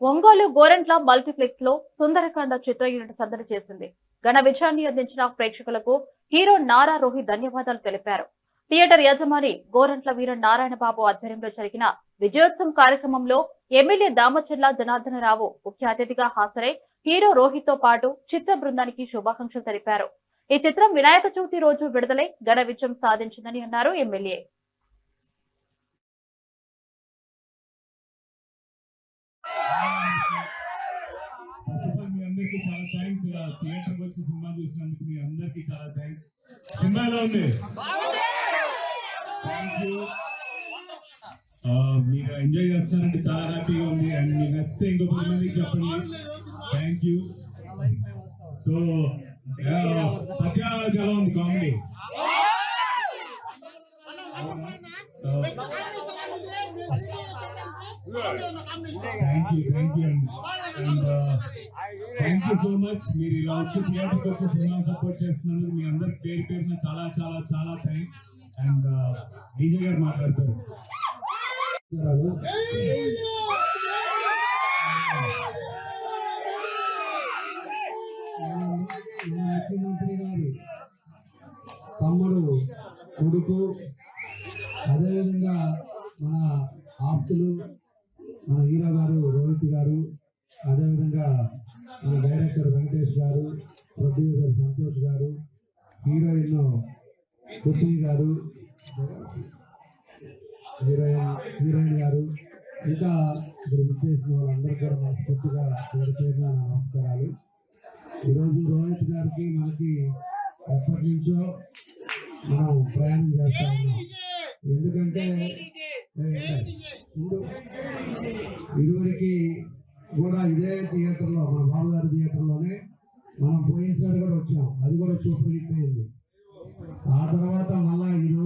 Ongole Gorantla multiplex లో సుందరకాండ చిత్ర unit సందడి చేసింది. ఘన విజయాన్ని అందించిన ప్రేక్షకులకు హీరో నారా రోహిత్ ధన్యవాదాలు తెలిపారు. థియేటర్ యజమాని గోరంట్ల వీర నారాయణ బాబు ఆధ్వర్యంలో జరిగిన విజయోత్సవం కార్యక్రమంలో ఎమ్మెల్యే దామచర్ల జనార్దనరావు ముఖ్య అతిథిగా హాజరై హీరో రోహిత్ తో పాటు చిత్ర బృందానికి శుభాకాంక్షలు తెలిపారు. ఈ చిత్రం వినాయక చవితి రోజు విడుదలై ఘన విజయం సాధించిందని అన్నారు ఎమ్మెల్యే. థియేటర్ వచ్చి సినిమా చూసినందుకు మీ అందరికి చాలా థ్యాంక్స్. సినిమా ఎలా ఉంది? మీరు ఎంజాయ్ చేస్తారంటే చాలా హ్యాపీగా ఉంది. అండ్ మీకు నచ్చితే ఇంకో 10 మందికి చెప్పండి. Thank you. సో సత్యరాజ్ ఎలా ఉంది comedy? Thank you and thank you so much. మీరు ఇలా వచ్చి థియేటర్కి వచ్చి సినిమా సపోర్ట్ చేస్తున్నందుకు మీ అందరికి పేరు పేరున చాలా చాలా చాలా థ్యాంక్స్. అండ్ డీజే గారు మాట్లాడతారు. ముఖ్యమంత్రి గారు తమ్ముడు కొడుకు, అదేవిధంగా మన ఆప్తులు మన హీరో గారు రోహిత్ గారు, అదేవిధంగా మన డైరెక్టర్ వెంకటేష్ గారు, ప్రొడ్యూసర్ సంతోష్ గారు, హీరోయిన్ పృథ్వీ గారు, హీరోయిన్ గారు, ఇంకా ఇక్కడ విచ్చేసిన వాళ్ళందరూ కూడా మనస్ఫూర్తిగా పేరున నమస్కారాలు. ఈరోజు రోహిత్ గారికి మనకి ఎప్పటి నుంచో మనం ప్రయాణం చేస్తా ఉన్నాం. ఎందుకంటే ఇదివరకు కూడా ఇదే థియేటర్లో, మన బాబుగారి థియేటర్లోనే మనం పోయినసారి కూడా వచ్చాం. అది కూడా సూపర్ హిట్ అయింది. ఆ తర్వాత మళ్ళా ఈరోజు